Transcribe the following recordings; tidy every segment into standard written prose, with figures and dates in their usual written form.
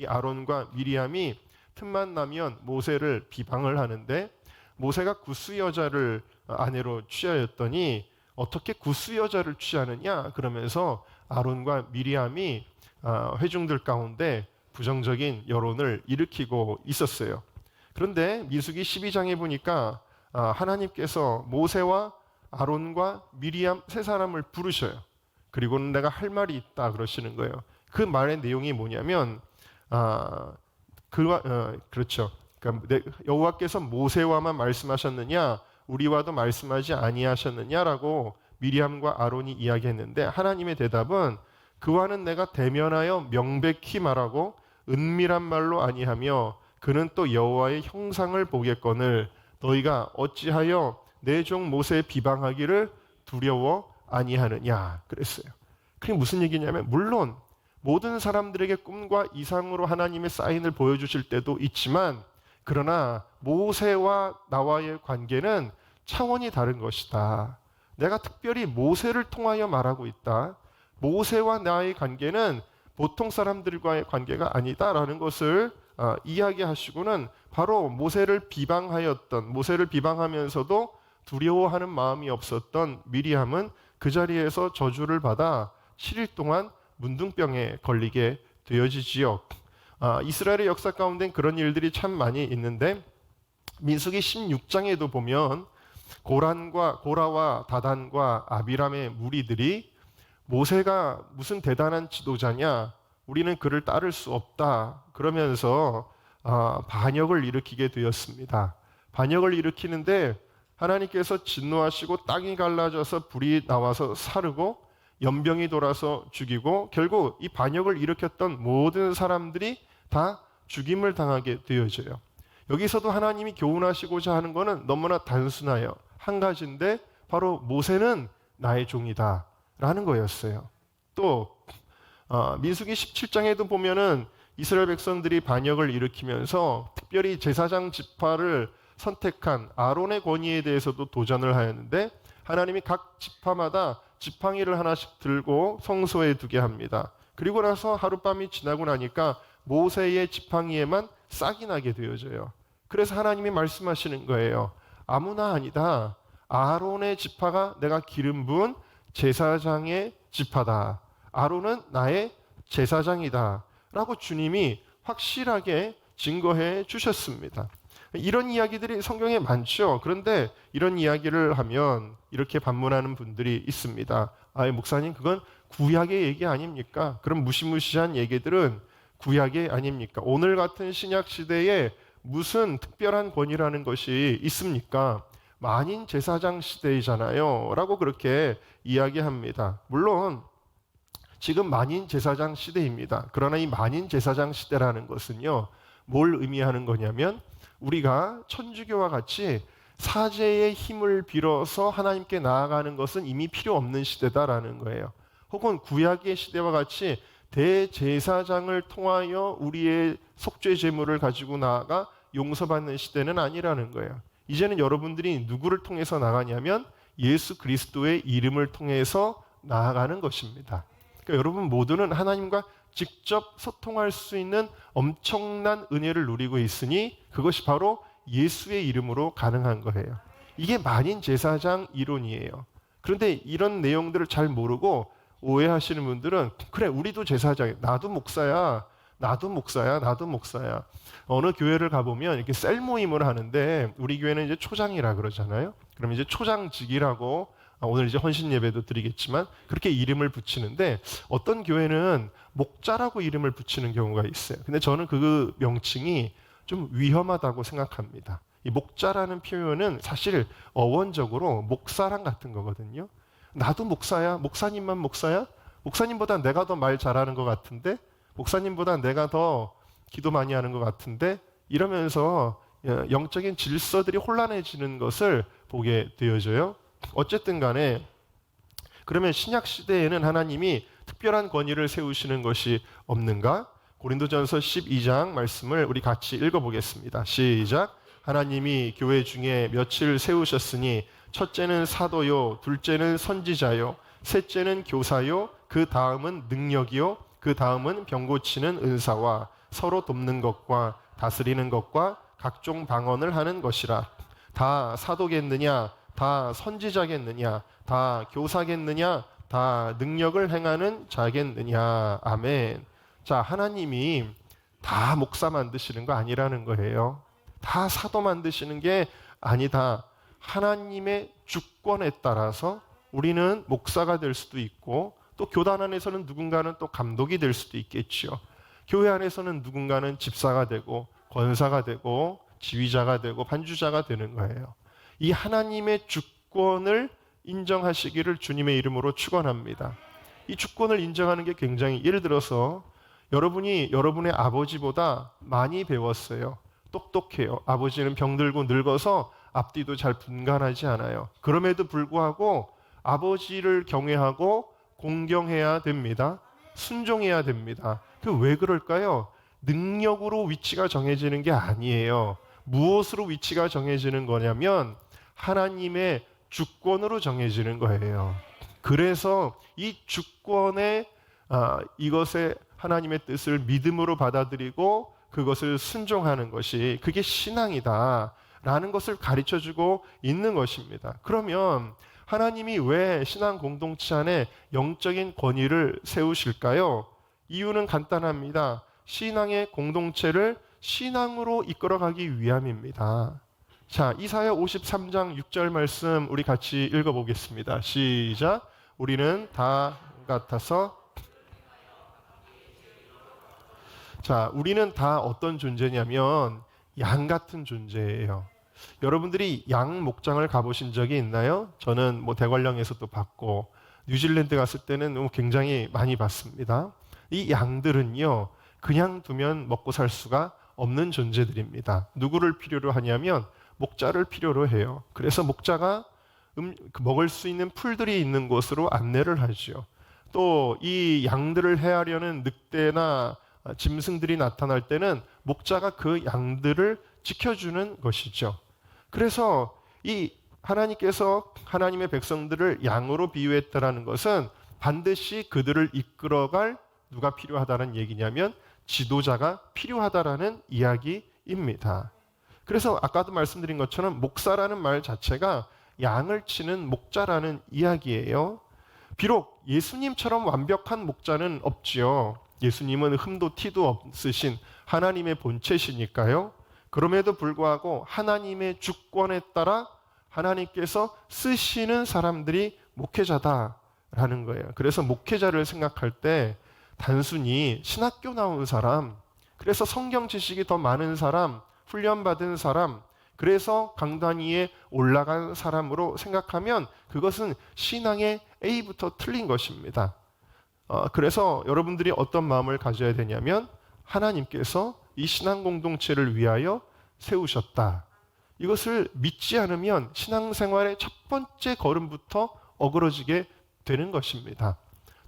이 아론과 미리암이 틈만 나면 모세를 비방을 하는데 모세가 구스 여자를 아내로 취하였더니 어떻게 구스 여자를 취하느냐 그러면서 아론과 미리암이 회중들 가운데 부정적인 여론을 일으키고 있었어요. 그런데 민수기 12장에 보니까 하나님께서 모세와 아론과 미리암 세 사람을 부르셔요. 그리고는 내가 할 말이 있다 그러시는 거예요. 그 말의 내용이 뭐냐면 그렇죠. 그러니까 여호와께서 모세와만 말씀하셨느냐 우리와도 말씀하지 아니하셨느냐라고 미리암과 아론이 이야기했는데 하나님의 대답은 그와는 내가 대면하여 명백히 말하고 은밀한 말로 아니하며 그는 또 여호와의 형상을 보겠거늘 너희가 어찌하여 내 종 모세의 비방하기를 두려워 아니하느냐 그랬어요. 그게 무슨 얘기냐면 물론 모든 사람들에게 꿈과 이상으로 하나님의 사인을 보여주실 때도 있지만 그러나 모세와 나와의 관계는 차원이 다른 것이다. 내가 특별히 모세를 통하여 말하고 있다. 모세와 나의 관계는 보통 사람들과의 관계가 아니다라는 것을 이야기하시고는 바로 모세를 비방하면서도 두려워하는 마음이 없었던 미리암은 그 자리에서 저주를 받아 7일 동안 문둥병에 걸리게 되어지지요. 이스라엘의 역사 가운데 그런 일들이 참 많이 있는데 민수기 16장에도 보면 고라와 다단과 아비람의 무리들이 모세가 무슨 대단한 지도자냐 우리는 그를 따를 수 없다 그러면서 반역을 일으키게 되었습니다. 반역을 일으키는데 하나님께서 진노하시고 땅이 갈라져서 불이 나와서 사르고 연병이 돌아서 죽이고 결국 이 반역을 일으켰던 모든 사람들이 다 죽임을 당하게 되어져요. 여기서도 하나님이 교훈하시고자 하는 것은 너무나 단순해요. 한 가지인데 바로 모세는 나의 종이다 라는 거였어요. 또 민수기 17장에도 보면은 이스라엘 백성들이 반역을 일으키면서 특별히 제사장 지파를 선택한 아론의 권위에 대해서도 도전을 하였는데 하나님이 각 지파마다 지팡이를 하나씩 들고 성소에 두게 합니다. 그리고 나서 하룻밤이 지나고 나니까 모세의 지팡이에만 싹이 나게 되어져요. 그래서 하나님이 말씀하시는 거예요. 아무나 아니다. 아론의 지파가 내가 기름 부은 제사장의 지파다. 아론은 나의 제사장이다. 라고 주님이 확실하게 증거해 주셨습니다. 이런 이야기들이 성경에 많죠. 그런데 이런 이야기를 하면 이렇게 반문하는 분들이 있습니다. 목사님 그건 구약의 얘기 아닙니까? 그럼 무시무시한 얘기들은 구약의 아닙니까? 오늘 같은 신약 시대에 무슨 특별한 권위라는 것이 있습니까? 만인 제사장 시대이잖아요. 라고 그렇게 이야기합니다. 물론 지금 만인 제사장 시대입니다. 그러나 이 만인 제사장 시대라는 것은요. 뭘 의미하는 거냐면 우리가 천주교와 같이 사제의 힘을 빌어서 하나님께 나아가는 것은 이미 필요 없는 시대다라는 거예요. 혹은 구약의 시대와 같이 대제사장을 통하여 우리의 속죄 제물을 가지고 나아가 용서받는 시대는 아니라는 거예요. 이제는 여러분들이 누구를 통해서 나가냐면 예수 그리스도의 이름을 통해서 나아가는 것입니다. 그러니까 여러분 모두는 하나님과 직접 소통할 수 있는 엄청난 은혜를 누리고 있으니 그것이 바로 예수의 이름으로 가능한 거예요. 이게 만인 제사장 이론이에요. 그런데 이런 내용들을 잘 모르고 오해하시는 분들은 그래 우리도 제사장이야. 나도 목사야. 어느 교회를 가보면 이렇게 셀 모임을 하는데 우리 교회는 이제 초장이라 그러잖아요. 그럼 이제 초장직이라고 오늘 이제 헌신 예배도 드리겠지만 그렇게 이름을 붙이는데 어떤 교회는 목자라고 이름을 붙이는 경우가 있어요. 근데 저는 그 명칭이 좀 위험하다고 생각합니다. 이 목자라는 표현은 사실 어원적으로 목사랑 같은 거거든요. 나도 목사야? 목사님만 목사야? 목사님보다 내가 더 말 잘하는 것 같은데? 목사님보다 내가 더 기도 많이 하는 것 같은데? 이러면서 영적인 질서들이 혼란해지는 것을 보게 되어져요. 어쨌든 간에 그러면 신약 시대에는 하나님이 특별한 권위를 세우시는 것이 없는가? 고린도전서 12장 말씀을 우리 같이 읽어보겠습니다. 시작. 하나님이 교회 중에 며칠 세우셨으니 첫째는 사도요, 둘째는 선지자요, 셋째는 교사요, 그 다음은 능력이요, 그 다음은 병 고치는 은사와 서로 돕는 것과 다스리는 것과 각종 방언을 하는 것이라. 다 사도겠느냐? 다 선지자겠느냐? 다 교사겠느냐? 다 능력을 행하는 자겠느냐? 아멘. 자, 하나님이 다 목사 만드시는 거 아니라는 거예요. 다 사도 만드시는 게 아니다. 하나님의 주권에 따라서 우리는 목사가 될 수도 있고, 또 교단 안에서는 누군가는 또 감독이 될 수도 있겠지요. 교회 안에서는 누군가는 집사가 되고 권사가 되고 지휘자가 되고 반주자가 되는 거예요. 이 하나님의 주권을 인정하시기를 주님의 이름으로 축원합니다. 이 주권을 인정하는 게 굉장히, 예를 들어서 여러분이 여러분의 아버지보다 많이 배웠어요. 똑똑해요. 아버지는 병들고 늙어서 앞뒤도 잘 분간하지 않아요. 그럼에도 불구하고 아버지를 경외하고 공경해야 됩니다. 순종해야 됩니다. 그 왜 그럴까요? 능력으로 위치가 정해지는 게 아니에요. 무엇으로 위치가 정해지는 거냐면 하나님의 주권으로 정해지는 거예요. 그래서 이 주권에 이것에 하나님의 뜻을 믿음으로 받아들이고 그것을 순종하는 것이, 그게 신앙이다라는 것을 가르쳐주고 있는 것입니다. 그러면 하나님이 왜 신앙 공동체 안에 영적인 권위를 세우실까요? 이유는 간단합니다. 신앙의 공동체를 신앙으로 이끌어가기 위함입니다. 자, 이사야 53장 6절 말씀 우리 같이 읽어보겠습니다. 시작. 우리는 다 같아서, 자, 우리는 다 어떤 존재냐면 양 같은 존재예요. 여러분들이 양 목장을 가보신 적이 있나요? 저는 대관령에서도 봤고 뉴질랜드 갔을 때는 굉장히 많이 봤습니다. 이 양들은요, 그냥 두면 먹고 살 수가 없는 존재들입니다. 누구를 필요로 하냐면 목자를 필요로 해요. 그래서 목자가 먹을 수 있는 풀들이 있는 곳으로 안내를 하죠. 또 이 양들을 해하려는 늑대나 짐승들이 나타날 때는 목자가 그 양들을 지켜주는 것이죠. 그래서 이 하나님께서 하나님의 백성들을 양으로 비유했다라는 것은 반드시 그들을 이끌어갈 누가 필요하다는 얘기냐면 지도자가 필요하다라는 이야기입니다. 그래서 아까도 말씀드린 것처럼 목사라는 말 자체가 양을 치는 목자라는 이야기예요. 비록 예수님처럼 완벽한 목자는 없지요. 예수님은 흠도 티도 없으신 하나님의 본체시니까요. 그럼에도 불구하고 하나님의 주권에 따라 하나님께서 쓰시는 사람들이 목회자다라는 거예요. 그래서 목회자를 생각할 때 단순히 신학교 나온 사람, 그래서 성경 지식이 더 많은 사람, 훈련받은 사람, 그래서 강단 위에 올라간 사람으로 생각하면 그것은 신앙의 A부터 틀린 것입니다. 그래서 여러분들이 어떤 마음을 가져야 되냐면 하나님께서 이 신앙 공동체를 위하여 세우셨다. 이것을 믿지 않으면 신앙생활의 첫 번째 걸음부터 어그러지게 되는 것입니다.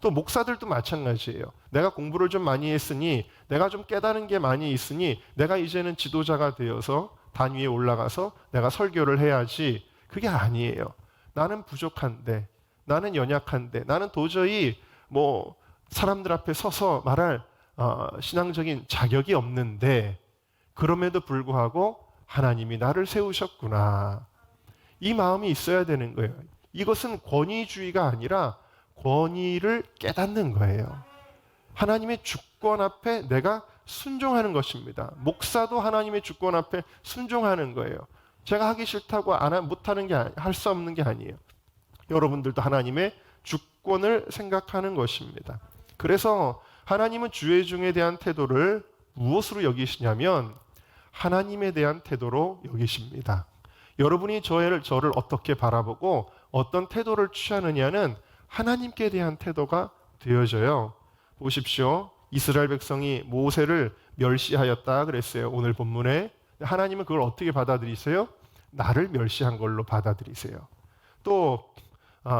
또 목사들도 마찬가지예요. 내가 공부를 좀 많이 했으니, 내가 좀 깨달은 게 많이 있으니 내가 이제는 지도자가 되어서 단 위에 올라가서 내가 설교를 해야지. 그게 아니에요. 나는 부족한데, 나는 연약한데, 나는 도저히 사람들 앞에 서서 말할 신앙적인 자격이 없는데, 그럼에도 불구하고 하나님이 나를 세우셨구나. 이 마음이 있어야 되는 거예요. 이것은 권위주의가 아니라 권위를 깨닫는 거예요. 하나님의 주권 앞에 내가 순종하는 것입니다. 목사도 하나님의 주권 앞에 순종하는 거예요. 제가 하기 싫다고 못하는 게, 할 수 없는 게 아니에요. 여러분들도 하나님의 주권을 생각하는 것입니다. 그래서 하나님은 주의 종에 대한 태도를 무엇으로 여기시냐면 하나님에 대한 태도로 여기십니다. 여러분이 저를 어떻게 바라보고 어떤 태도를 취하느냐는 하나님께 대한 태도가 되어져요. 보십시오. 이스라엘 백성이 모세를 멸시하였다 그랬어요. 오늘 본문에. 하나님은 그걸 어떻게 받아들이세요? 나를 멸시한 걸로 받아들이세요. 또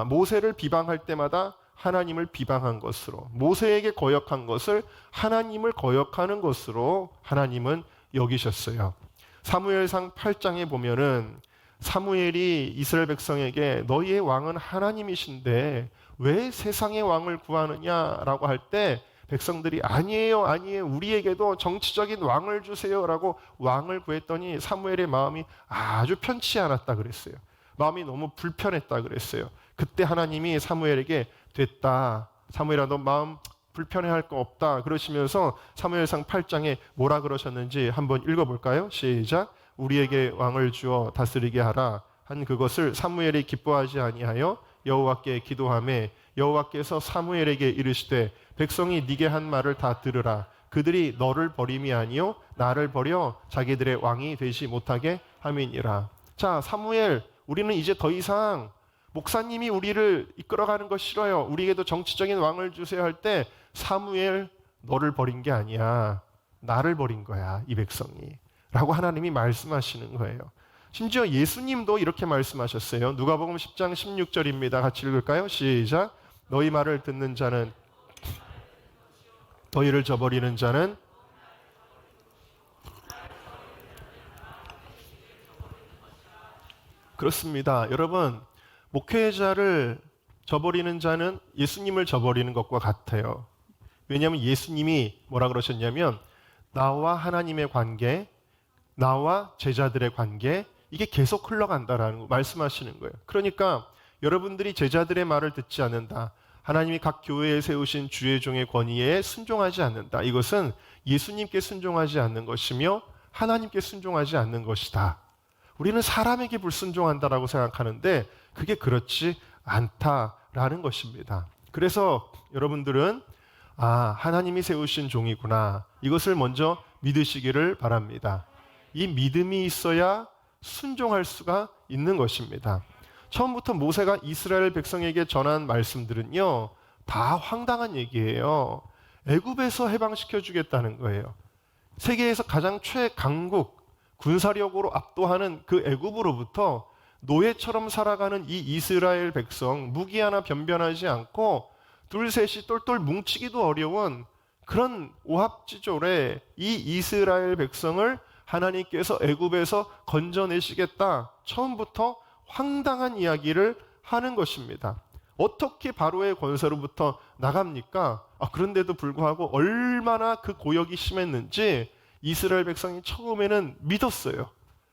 모세를 비방할 때마다 하나님을 비방한 것으로, 모세에게 거역한 것을 하나님을 거역하는 것으로 하나님은 여기셨어요. 사무엘상 8장에 보면은 사무엘이 이스라엘 백성에게 너희의 왕은 하나님이신데 왜 세상의 왕을 구하느냐라고 할 때 백성들이 아니에요, 아니에요, 우리에게도 정치적인 왕을 주세요라고 왕을 구했더니 사무엘의 마음이 아주 편치 않았다 그랬어요. 마음이 너무 불편했다 그랬어요. 그때 하나님이 사무엘에게 됐다, 사무엘아 너 마음 불편해할 거 없다 그러시면서 사무엘상 8장에 뭐라 그러셨는지 한번 읽어볼까요? 시작. 우리에게 왕을 주어 다스리게 하라 한 그것을 사무엘이 기뻐하지 아니하여 여호와께 기도하매 여호와께서 사무엘에게 이르시되 백성이 네게 한 말을 다 들으라. 그들이 너를 버림이 아니요 나를 버려 자기들의 왕이 되지 못하게 함이니라. 자, 사무엘, 우리는 이제 더 이상 목사님이 우리를 이끌어가는 거 싫어요, 우리에게도 정치적인 왕을 주세요 할 때 사무엘, 너를 버린 게 아니야, 나를 버린 거야 이 백성이 라고 하나님이 말씀하시는 거예요. 심지어 예수님도 이렇게 말씀하셨어요. 누가복음 10장 16절입니다. 같이 읽을까요? 시작. 너희 말을 듣는 자는, 너희를 저버리는 자는 그렇습니다. 여러분, 목회자를 저버리는 자는 예수님을 저버리는 것과 같아요. 왜냐하면 예수님이 뭐라 그러셨냐면 나와 하나님의 관계, 나와 제자들의 관계, 이게 계속 흘러간다라는 거 말씀하시는 거예요. 그러니까 여러분들이 제자들의 말을 듣지 않는다, 하나님이 각 교회에 세우신 주의 종의 권위에 순종하지 않는다, 이것은 예수님께 순종하지 않는 것이며 하나님께 순종하지 않는 것이다. 우리는 사람에게 불순종한다라고 생각하는데 그게 그렇지 않다라는 것입니다. 그래서 여러분들은 하나님이 세우신 종이구나, 이것을 먼저 믿으시기를 바랍니다. 이 믿음이 있어야 순종할 수가 있는 것입니다. 처음부터 모세가 이스라엘 백성에게 전한 말씀들은요, 다 황당한 얘기예요. 애굽에서 해방시켜 주겠다는 거예요. 세계에서 가장 최강국, 군사력으로 압도하는 그 애굽으로부터 노예처럼 살아가는 이 이스라엘 백성, 무기 하나 변변하지 않고 둘 셋이 똘똘 뭉치기도 어려운 그런 오합지졸의 이 이스라엘 백성을 하나님께서 애굽에서 건져내시겠다, 처음부터 황당한 이야기를 하는 것입니다. 어떻게 바로의 권세로부터 나갑니까? 그런데도 불구하고 얼마나 그 고역이 심했는지 이스라엘 백성이 처음에는 믿었어요.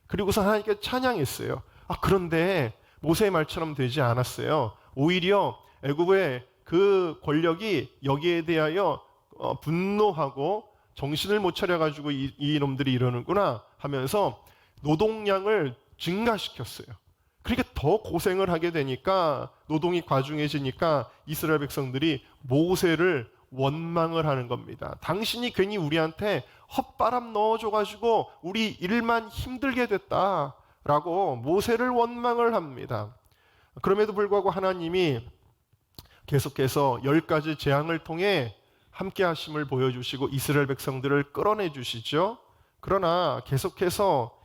그리고서 하나님께 찬양했어요. 그런데 모세의 말처럼 되지 않았어요. 오히려 애굽의 그 권력이 여기에 대하여 분노하고 정신을 못 차려가지고 이놈들이 이러는구나 하면서 노동량을 증가시켰어요. 그러니까 더 고생을 하게 되니까, 노동이 과중해지니까 이스라엘 백성들이 모세를 원망을 하는 겁니다. 당신이 괜히 우리한테 헛바람 넣어줘가지고 우리 일만 힘들게 됐다라고 모세를 원망을 합니다. 그럼에도 불구하고 하나님이 계속해서 10가지 재앙을 통해 함께 하심을 보여주시고 이스라엘 백성들을 끌어내 주시죠. 그러나 계속해서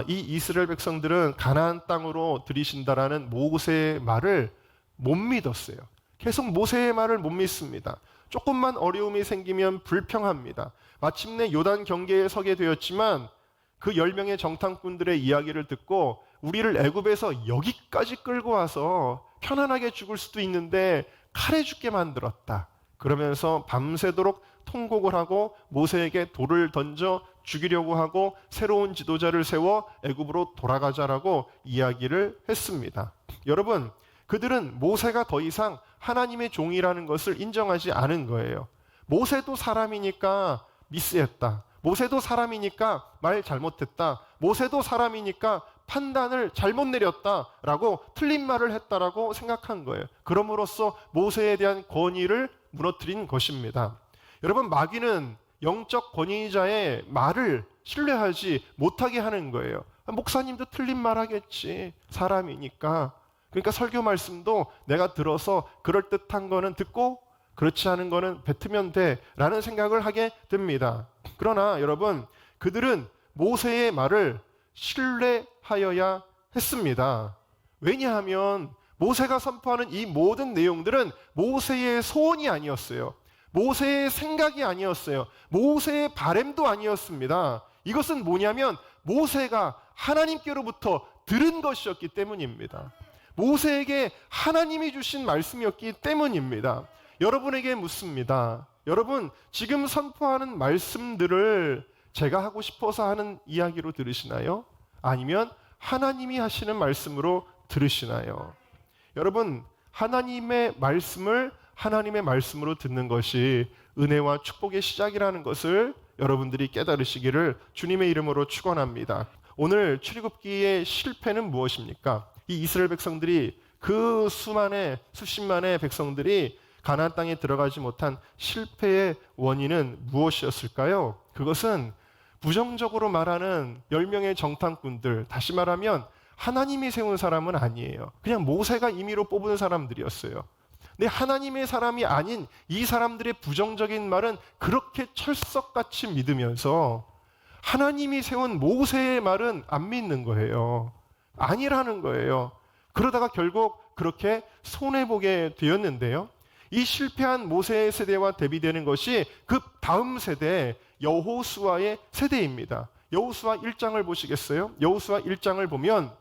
이 이스라엘 백성들은 가나안 땅으로 들이신다라는 모세의 말을 못 믿었어요. 계속 모세의 말을 못 믿습니다. 조금만 어려움이 생기면 불평합니다. 마침내 요단 경계에 서게 되었지만 그 10명의 정탐꾼들의 이야기를 듣고 우리를 애굽에서 여기까지 끌고 와서 편안하게 죽을 수도 있는데 칼에 죽게 만들었다. 그러면서 밤새도록 통곡을 하고 모세에게 돌을 던져 죽이려고 하고 새로운 지도자를 세워 애굽으로 돌아가자라고 이야기를 했습니다. 여러분, 그들은 모세가 더 이상 하나님의 종이라는 것을 인정하지 않은 거예요. 모세도 사람이니까 미스했다, 모세도 사람이니까 말 잘못했다, 모세도 사람이니까 판단을 잘못 내렸다라고 틀린 말을 했다라고 생각한 거예요. 그럼으로써 모세에 대한 권위를 무너뜨린 것입니다. 여러분, 마귀는 영적 권위자의 말을 신뢰하지 못하게 하는 거예요. 목사님도 틀린 말 하겠지, 사람이니까. 그러니까 설교 말씀도 내가 들어서 그럴듯한 거는 듣고 그렇지 않은 거는 뱉으면 돼 라는 생각을 하게 됩니다. 그러나 여러분, 그들은 모세의 말을 신뢰하여야 했습니다. 왜냐하면 모세가 선포하는 이 모든 내용들은 모세의 소원이 아니었어요. 모세의 생각이 아니었어요. 모세의 바램도 아니었습니다. 이것은 뭐냐면 모세가 하나님께로부터 들은 것이었기 때문입니다. 모세에게 하나님이 주신 말씀이었기 때문입니다. 여러분에게 묻습니다. 여러분, 지금 선포하는 말씀들을 제가 하고 싶어서 하는 이야기로 들으시나요? 아니면 하나님이 하시는 말씀으로 들으시나요? 여러분, 하나님의 말씀을 하나님의 말씀으로 듣는 것이 은혜와 축복의 시작이라는 것을 여러분들이 깨달으시기를 주님의 이름으로 축원합니다. 오늘 출애굽기의 실패는 무엇입니까? 이 이스라엘 백성들이 그 수십만의 백성들이 가나안 땅에 들어가지 못한 실패의 원인은 무엇이었을까요? 그것은 부정적으로 말하는 10명의 정탐꾼들, 다시 말하면 하나님이 세운 사람은 아니에요. 그냥 모세가 임의로 뽑은 사람들이었어요. 근데 하나님의 사람이 아닌 이 사람들의 부정적인 말은 그렇게 철석같이 믿으면서 하나님이 세운 모세의 말은 안 믿는 거예요. 아니라는 거예요. 그러다가 결국 그렇게 손해보게 되었는데요. 이 실패한 모세의 세대와 대비되는 것이 그 다음 세대 여호수아의 세대입니다. 여호수아 1장을 보시겠어요? 여호수아 1장을 보면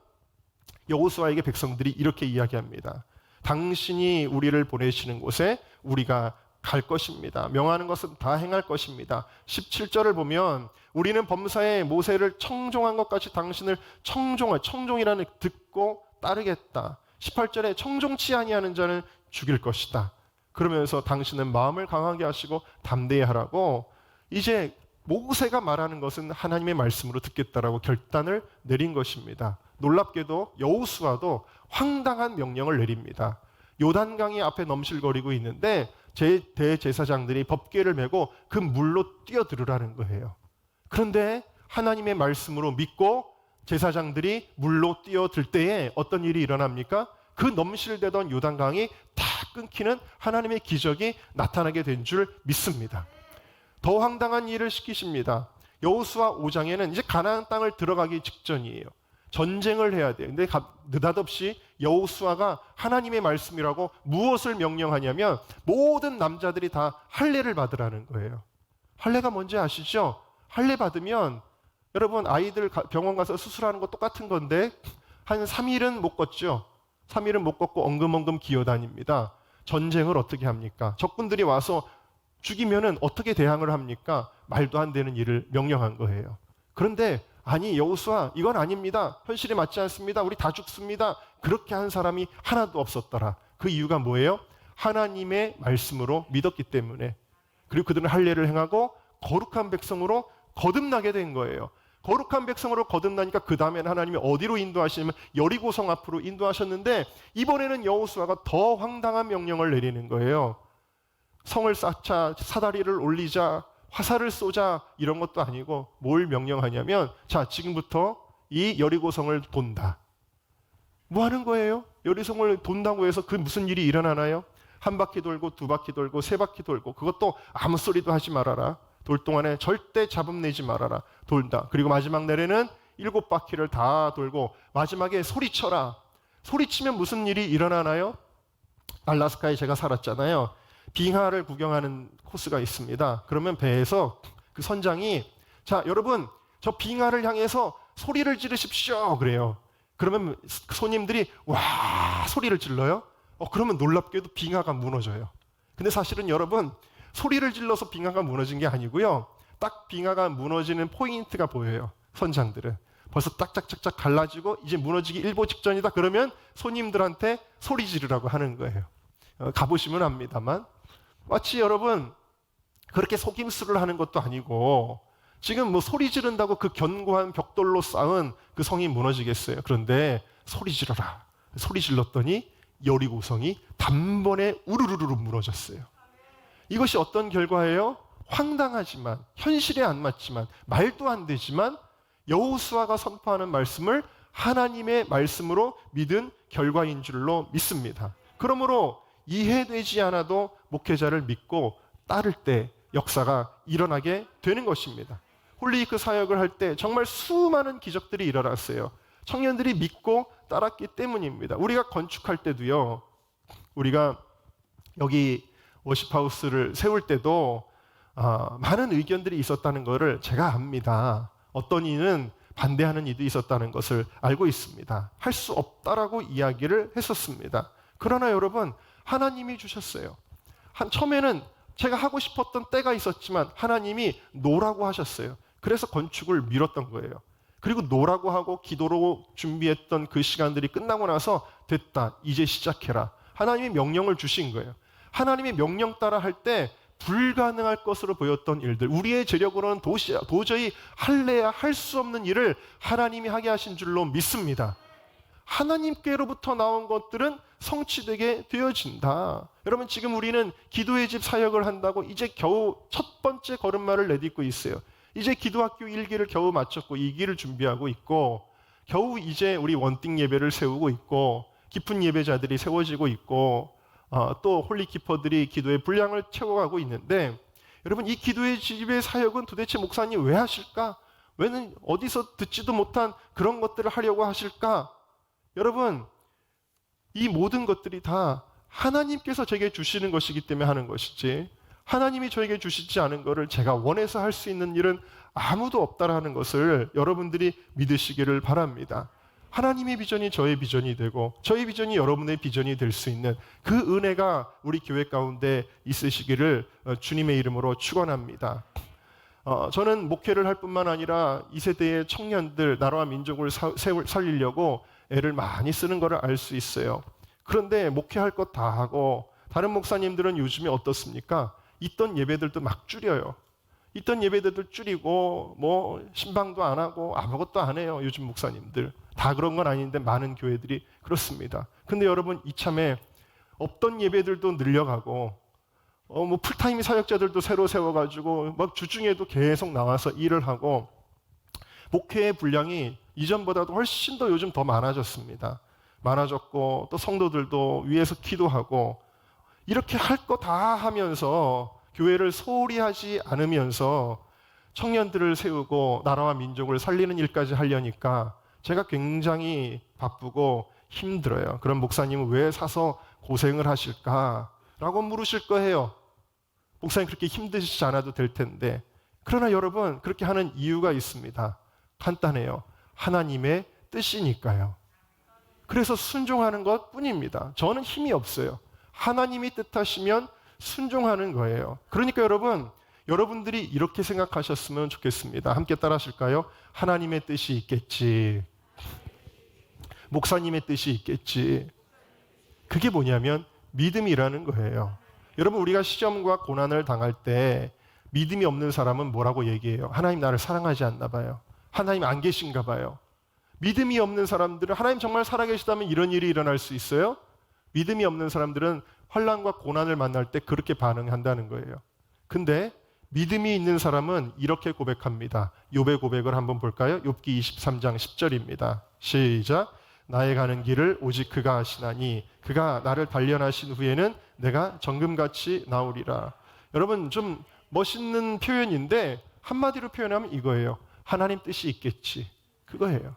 여호수아에게 백성들이 이렇게 이야기합니다. 당신이 우리를 보내시는 곳에 우리가 갈 것입니다. 명하는 것은 다 행할 것입니다. 17절을 보면 우리는 범사에 모세를 청종한 것 같이 당신을 청종이라는 듣고 따르겠다. 18절에 청종치 아니하는 자는 죽일 것이다. 그러면서 당신은 마음을 강하게 하시고 담대히 하라고 이제 모세가 말하는 것은 하나님의 말씀으로 듣겠다라고 결단을 내린 것입니다. 놀랍게도 여호수아도 황당한 명령을 내립니다. 요단강이 앞에 넘실거리고 있는데 대제사장들이 법궤를 메고 그 물로 뛰어들으라는 거예요. 그런데 하나님의 말씀으로 믿고 제사장들이 물로 뛰어들 때에 어떤 일이 일어납니까? 그 넘실대던 요단강이 다 끊기는 하나님의 기적이 나타나게 된 줄 믿습니다. 더 황당한 일을 시키십니다. 여호수아 5장에는 이제 가나안 땅을 들어가기 직전이에요. 전쟁을 해야 돼요. 근데 느닷없이 여호수아가 하나님의 말씀이라고 무엇을 명령하냐면 모든 남자들이 다 할례를 받으라는 거예요. 할례가 뭔지 아시죠? 할례 받으면 여러분 아이들 병원 가서 수술하는 거 똑같은 건데 한 3일은 못 걷죠. 3일은 못 걷고 엉금엉금 기어다닙니다. 전쟁을 어떻게 합니까? 적군들이 와서 죽이면은 어떻게 대항을 합니까? 말도 안 되는 일을 명령한 거예요. 그런데 아니 여호수아 이건 아닙니다. 현실에 맞지 않습니다. 우리 다 죽습니다. 그렇게 한 사람이 하나도 없었더라. 그 이유가 뭐예요? 하나님의 말씀으로 믿었기 때문에. 그리고 그들은 할례를 행하고 거룩한 백성으로 거듭나게 된 거예요. 거룩한 백성으로 거듭나니까 그 다음에는 하나님이 어디로 인도하시냐면 여리고성 앞으로 인도하셨는데 이번에는 여호수아가 더 황당한 명령을 내리는 거예요. 성을 쌓자, 사다리를 올리자, 화살을 쏘자 이런 것도 아니고 뭘 명령하냐면 자 지금부터 이 여리고성을 돈다. 뭐 하는 거예요? 여리고성을 돈다고 해서 그 무슨 일이 일어나나요? 한 바퀴 돌고 두 바퀴 돌고 세 바퀴 돌고 그것도 아무 소리도 하지 말아라. 돌 동안에 절대 잡음 내지 말아라. 돌다. 그리고 마지막 날에는 7바퀴를 다 돌고 마지막에 소리쳐라. 소리치면 무슨 일이 일어나나요? 알라스카에 제가 살았잖아요. 빙하를 구경하는 코스가 있습니다. 그러면 배에서 그 선장이 자 여러분 저 빙하를 향해서 소리를 지르십시오 그래요. 그러면 손님들이 와 소리를 질러요. 그러면 놀랍게도 빙하가 무너져요. 근데 사실은 여러분 소리를 질러서 빙하가 무너진 게 아니고요. 딱 빙하가 무너지는 포인트가 보여요. 선장들은. 벌써 딱짝짝짝 갈라지고 이제 무너지기 일보 직전이다. 그러면 손님들한테 소리 지르라고 하는 거예요. 가보시면 압니다만 마치 여러분 그렇게 속임수를 하는 것도 아니고 지금 뭐 소리 지른다고 그 견고한 벽돌로 쌓은 그 성이 무너지겠어요. 그런데 소리 지르라. 소리 질렀더니 여리고성이 단번에 우르르르 무너졌어요. 이것이 어떤 결과예요? 황당하지만 현실에 안 맞지만 말도 안 되지만 여호수아가 선포하는 말씀을 하나님의 말씀으로 믿은 결과인 줄로 믿습니다. 그러므로 이해되지 않아도 목회자를 믿고 따를 때 역사가 일어나게 되는 것입니다. 홀리위크 사역을 할 때 정말 수많은 기적들이 일어났어요. 청년들이 믿고 따랐기 때문입니다. 우리가 건축할 때도요. 우리가 여기 워십하우스를 세울 때도 많은 의견들이 있었다는 것을 제가 압니다. 어떤 이는 반대하는 이도 있었다는 것을 알고 있습니다. 할 수 없다라고 이야기를 했었습니다. 그러나 여러분 하나님이 주셨어요. 처음에는 제가 하고 싶었던 때가 있었지만 하나님이 노라고 하셨어요. 그래서 건축을 미뤘던 거예요. 그리고 노라고 하고 기도로 준비했던 그 시간들이 끝나고 나서 됐다, 이제 시작해라. 하나님이 명령을 주신 거예요. 하나님의 명령 따라 할 때 불가능할 것으로 보였던 일들, 우리의 재력으로는 도저히 할래야 할 수 없는 일을 하나님이 하게 하신 줄로 믿습니다. 하나님께로부터 나온 것들은 성취되게 되어진다. 여러분, 지금 우리는 기도의 집 사역을 한다고 이제 겨우 첫 번째 걸음마를 내딛고 있어요. 이제 기도학교 1기를 겨우 마쳤고 2기를 준비하고 있고, 겨우 이제 우리 원띵 예배를 세우고 있고, 깊은 예배자들이 세워지고 있고, 또 홀리키퍼들이 기도의 분량을 채워가고 있는데, 여러분, 이 기도의 집의 사역은 도대체 목사님 왜 하실까? 왜는 어디서 듣지도 못한 그런 것들을 하려고 하실까? 여러분, 이 모든 것들이 다 하나님께서 제게 주시는 것이기 때문에 하는 것이지, 하나님이 저에게 주시지 않은 것을 제가 원해서 할 수 있는 일은 아무도 없다라는 것을 여러분들이 믿으시기를 바랍니다. 하나님의 비전이 저의 비전이 되고 저의 비전이 여러분의 비전이 될 수 있는 그 은혜가 우리 교회 가운데 있으시기를 주님의 이름으로 축원합니다. 저는 목회를 할 뿐만 아니라 이 세대의 청년들, 나라와 민족을 살리려고 애를 많이 쓰는 것을 알 수 있어요. 그런데 목회할 것 다 하고 다른 목사님들은 요즘에 어떻습니까? 있던 예배들도 막 줄여요. 있던 예배들도 줄이고 뭐 신방도 안 하고 아무것도 안 해요. 요즘 목사님들 다 그런 건 아닌데 많은 교회들이 그렇습니다. 근데 여러분, 이참에 없던 예배들도 늘려가고 뭐 풀타임 사역자들도 새로 세워가지고 막 주중에도 계속 나와서 일을 하고, 목회의 분량이 이전보다도 훨씬 더 요즘 더 많아졌습니다. 많아졌고, 또 성도들도 위에서 기도하고, 이렇게 할 거 다 하면서 교회를 소홀히 하지 않으면서 청년들을 세우고 나라와 민족을 살리는 일까지 하려니까 제가 굉장히 바쁘고 힘들어요. 그럼 목사님은 왜 사서 고생을 하실까라고 물으실 거예요. 목사님, 그렇게 힘드시지 않아도 될 텐데. 그러나 여러분, 그렇게 하는 이유가 있습니다. 간단해요. 하나님의 뜻이니까요. 그래서 순종하는 것 뿐입니다. 저는 힘이 없어요. 하나님이 뜻하시면 순종하는 거예요. 그러니까 여러분, 여러분들이 이렇게 생각하셨으면 좋겠습니다. 함께 따라 하실까요? 하나님의 뜻이 있겠지. 목사님의 뜻이 있겠지. 그게 뭐냐면 믿음이라는 거예요. 여러분, 우리가 시험과 고난을 당할 때 믿음이 없는 사람은 뭐라고 얘기해요? 하나님 나를 사랑하지 않나 봐요. 하나님 안 계신가 봐요. 믿음이 없는 사람들은 하나님 정말 살아계시다면 이런 일이 일어날 수 있어요? 믿음이 없는 사람들은 환난과 고난을 만날 때 그렇게 반응한다는 거예요. 근데 믿음이 있는 사람은 이렇게 고백합니다. 욥의 고백을 한번 볼까요? 욥기 23장 10절입니다. 시작. 나의 가는 길을 오직 그가 아시나니 그가 나를 단련하신 후에는 내가 정금같이 나오리라. 여러분, 좀 멋있는 표현인데 한마디로 표현하면 이거예요. 하나님 뜻이 있겠지. 그거예요.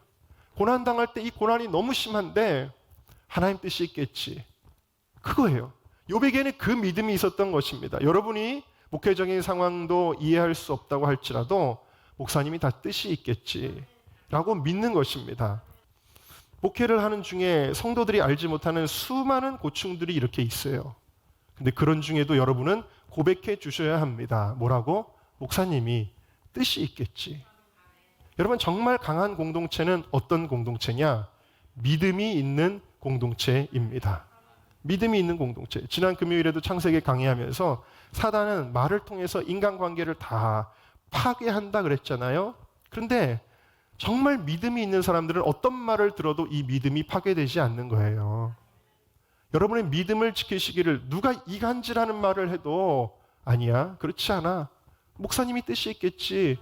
고난당할 때 이 고난이 너무 심한데 하나님 뜻이 있겠지. 그거예요. 욥에게는 그 믿음이 있었던 것입니다. 여러분이 목회적인 상황도 이해할 수 없다고 할지라도 목사님이 다 뜻이 있겠지라고 믿는 것입니다. 목회를 하는 중에 성도들이 알지 못하는 수많은 고충들이 이렇게 있어요. 근데 그런 중에도 여러분은 고백해 주셔야 합니다. 뭐라고? 목사님이 뜻이 있겠지. 여러분, 정말 강한 공동체는 어떤 공동체냐? 믿음이 있는 공동체입니다. 믿음이 있는 공동체. 지난 금요일에도 창세기 강의하면서 사단은 말을 통해서 인간관계를 다 파괴한다 그랬잖아요. 그런데 정말 믿음이 있는 사람들은 어떤 말을 들어도 이 믿음이 파괴되지 않는 거예요. 여러분의 믿음을 지키시기를 누가 이간질하는 말을 해도 아니야, 그렇지 않아. 목사님이 뜻이 있겠지.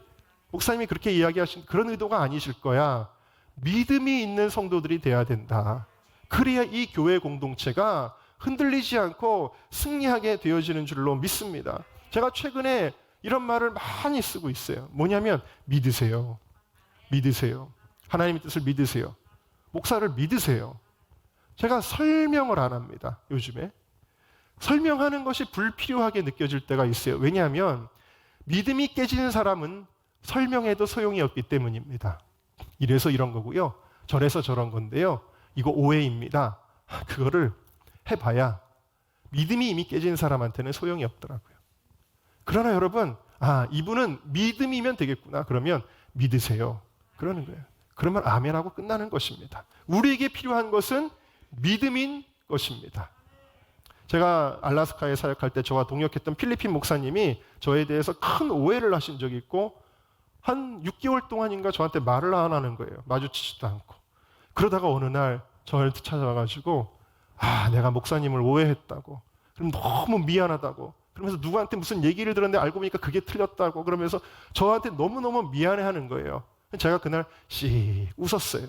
목사님이 그렇게 이야기하신 그런 의도가 아니실 거야. 믿음이 있는 성도들이 돼야 된다. 그래야 이 교회 공동체가 흔들리지 않고 승리하게 되어지는 줄로 믿습니다. 제가 최근에 이런 말을 많이 쓰고 있어요. 뭐냐면 믿으세요. 믿으세요. 하나님의 뜻을 믿으세요. 목사를 믿으세요. 제가 설명을 안 합니다. 요즘에. 설명하는 것이 불필요하게 느껴질 때가 있어요. 왜냐하면 믿음이 깨지는 사람은 설명해도 소용이 없기 때문입니다. 이래서 이런 거고요. 저래서 저런 건데요. 이거 오해입니다. 그거를 해봐야 믿음이 이미 깨진 사람한테는 소용이 없더라고요. 그러나 여러분, 이분은 믿음이면 되겠구나. 그러면 믿으세요. 그러는 거예요. 그러면 아멘하고 끝나는 것입니다. 우리에게 필요한 것은 믿음인 것입니다. 제가 알래스카에 사역할 때 저와 동역했던 필리핀 목사님이 저에 대해서 큰 오해를 하신 적이 있고 한 6개월 동안인가 저한테 말을 안 하는 거예요. 마주치지도 않고. 그러다가 어느 날 저를 찾아와가지고 내가 목사님을 오해했다고. 그럼 너무 미안하다고. 그러면서 누구한테 무슨 얘기를 들었는데 알고 보니까 그게 틀렸다고. 그러면서 저한테 너무너무 미안해하는 거예요. 제가 그날 씩 웃었어요.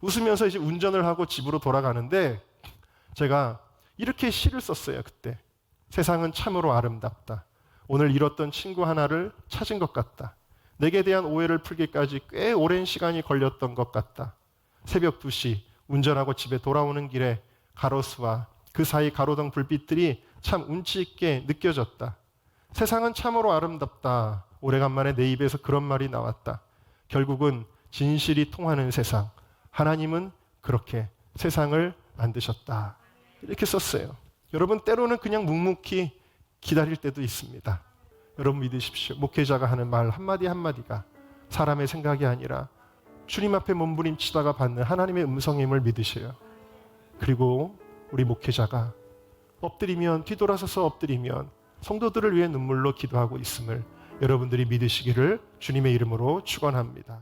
웃으면서 이제 운전을 하고 집으로 돌아가는데 제가 이렇게 시를 썼어요. 그때 세상은 참으로 아름답다. 오늘 잃었던 친구 하나를 찾은 것 같다. 내게 대한 오해를 풀기까지 꽤 오랜 시간이 걸렸던 것 같다. 새벽 2시 운전하고 집에 돌아오는 길에 가로수와 그 사이 가로등 불빛들이 참 운치 있게 느껴졌다. 세상은 참으로 아름답다. 오래간만에 내 입에서 그런 말이 나왔다. 결국은 진실이 통하는 세상. 하나님은 그렇게 세상을 만드셨다. 이렇게 썼어요. 여러분, 때로는 그냥 묵묵히 기다릴 때도 있습니다. 여러분 믿으십시오. 목회자가 하는 말 한마디 한마디가 사람의 생각이 아니라 주님 앞에 몸부림치다가 받는 하나님의 음성임을 믿으셔요. 그리고 우리 목회자가 엎드리면, 뒤돌아서서 엎드리면 성도들을 위해 눈물로 기도하고 있음을 여러분들이 믿으시기를 주님의 이름으로 축원합니다.